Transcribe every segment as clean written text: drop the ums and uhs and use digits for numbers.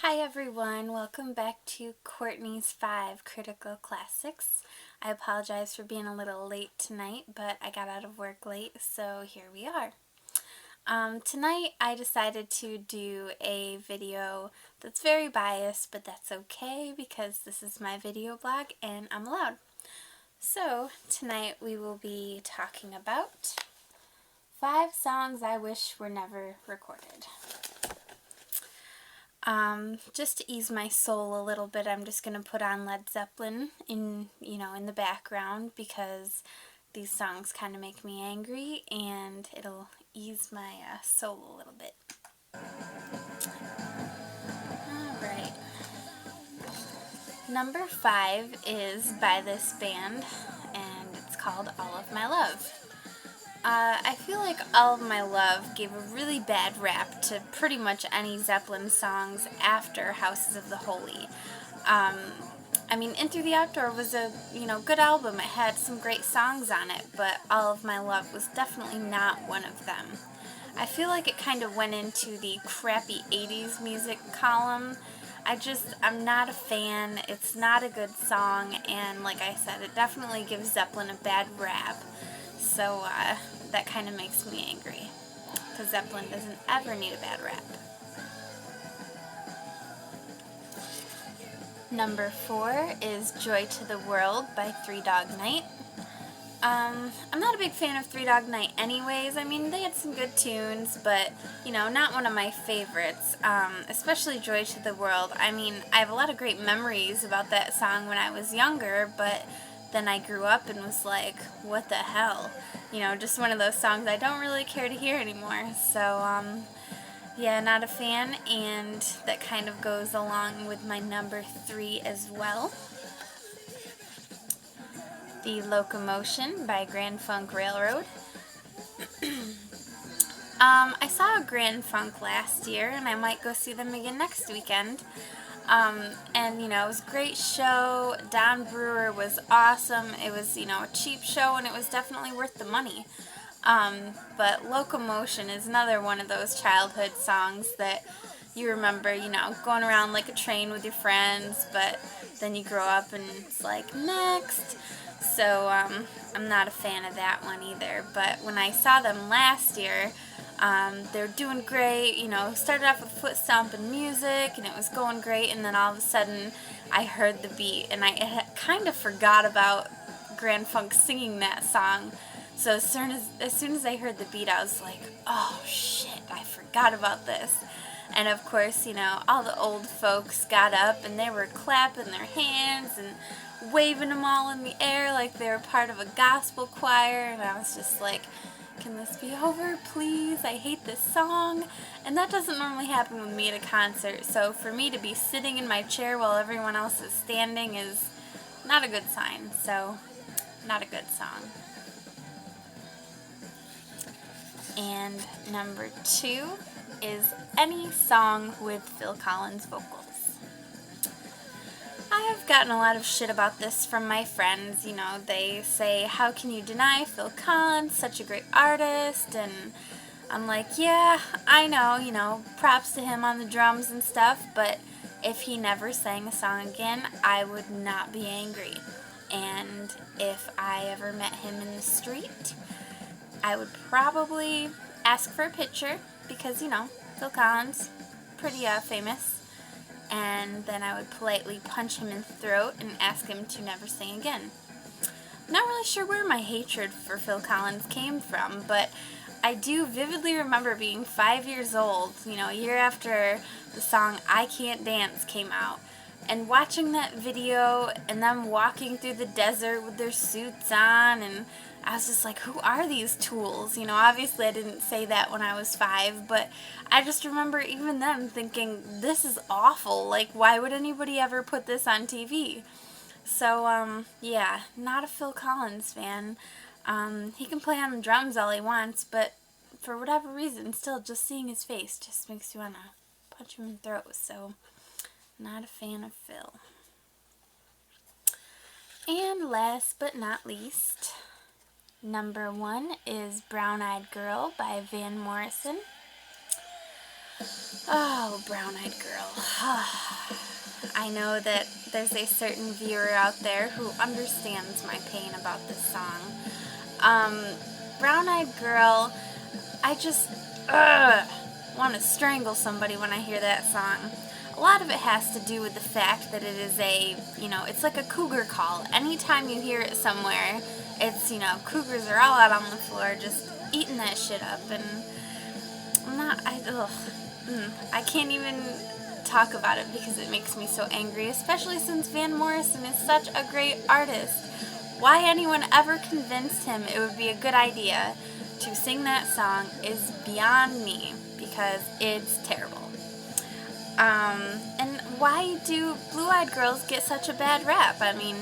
Hi everyone, welcome back to Courtney's 5 Critical Classics. I apologize for being a little late tonight, but I got out of work late, so here we are. Tonight I decided to do a video that's very biased, but that's okay because this is my video blog and I'm allowed. So tonight we will be talking about 5 songs I wish were never recorded. Just to ease my soul a little bit, I'm just going to put on Led Zeppelin in the background because these songs kind of make me angry and it'll ease my soul a little bit. Alright. Number 5 is by this band and it's called All of My Love. I feel like All of My Love gave a really bad rap to pretty much any Zeppelin songs after Houses of the Holy. I mean, In Through the Outdoor was a, good album. It had some great songs on it, but All of My Love was definitely not one of them. I feel like it kind of went into the crappy 80s music column. I'm not a fan. It's not a good song, and like I said, it definitely gives Zeppelin a bad rap. So that kind of makes me angry, because Zeppelin doesn't ever need a bad rap. Number 4 is Joy to the World by Three Dog Night. I'm not a big fan of Three Dog Night anyways. I mean, they had some good tunes, but, not one of my favorites, especially Joy to the World. I mean, I have a lot of great memories about that song when I was younger, but then I grew up and was like, what the hell? Just one of those songs I don't really care to hear anymore. So, yeah, not a fan, and that kind of goes along with my number 3 as well. The Locomotion by Grand Funk Railroad. I saw Grand Funk last year, and I might go see them again next weekend. And, it was a great show. Don Brewer was awesome. It was, a cheap show, and it was definitely worth the money. But Locomotion is another one of those childhood songs that you remember, going around like a train with your friends, but then you grow up and it's like, next. So, I'm not a fan of that one either. But when I saw them last year, they were doing great, started off with foot stomping music, and it was going great, and then all of a sudden, I heard the beat, and I kind of forgot about Grand Funk singing that song. So as soon as I heard the beat, I was like, oh shit, I forgot about this. And of course, all the old folks got up and they were clapping their hands and waving them all in the air like they were part of a gospel choir. And I was just like, can this be over, please? I hate this song. And that doesn't normally happen with me at a concert. So for me to be sitting in my chair while everyone else is standing is not a good sign. So, not a good song. And number 2 is any song with Phil Collins vocals. I have gotten a lot of shit about this from my friends. They say, how can you deny Phil Collins, such a great artist? And I'm like, yeah, I know, props to him on the drums and stuff, but if he never sang a song again, I would not be angry. And if I ever met him in the street, I would probably ask for a picture because, Phil Collins, pretty famous, and then I would politely punch him in the throat and ask him to never sing again. I'm not really sure where my hatred for Phil Collins came from, but I do vividly remember being 5 years old, a year after the song I Can't Dance came out, and watching that video and them walking through the desert with their suits on, and I was just like, who are these tools? Obviously I didn't say that when I was 5, but I just remember even then thinking, this is awful. Like, why would anybody ever put this on TV? So, yeah, not a Phil Collins fan. He can play on the drums all he wants, but for whatever reason, still just seeing his face just makes you want to punch him in the throat. So, not a fan of Phil. And last but not least, number 1 is Brown Eyed Girl by Van Morrison. Oh, Brown-Eyed Girl. I know that there's a certain viewer out there who understands my pain about this song. Brown-Eyed Girl, I just want to strangle somebody when I hear that song. A lot of it has to do with the fact that it is it's like a cougar call. Anytime you hear it somewhere, it's, cougars are all out on the floor just eating that shit up, and I can't even talk about it because it makes me so angry, especially since Van Morrison is such a great artist. Why anyone ever convinced him it would be a good idea to sing that song is beyond me, because it's terrible. And why do Blue-Eyed Girls get such a bad rap? I mean,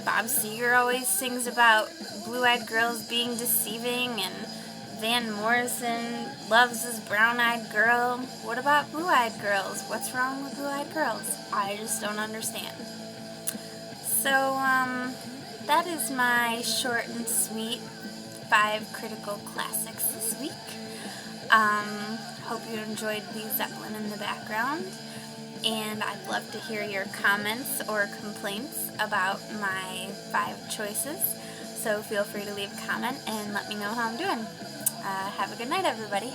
Bob Seger always sings about Blue-Eyed Girls being deceiving, and Van Morrison loves his Brown-Eyed Girl. What about Blue-Eyed Girls? What's wrong with Blue-Eyed Girls? I just don't understand. So, that is my short and sweet 5 critical classics this week. Hope you enjoyed Lee Zeppelin in the background, and I'd love to hear your comments or complaints about my 5 choices, so feel free to leave a comment and let me know how I'm doing. Have a good night, everybody.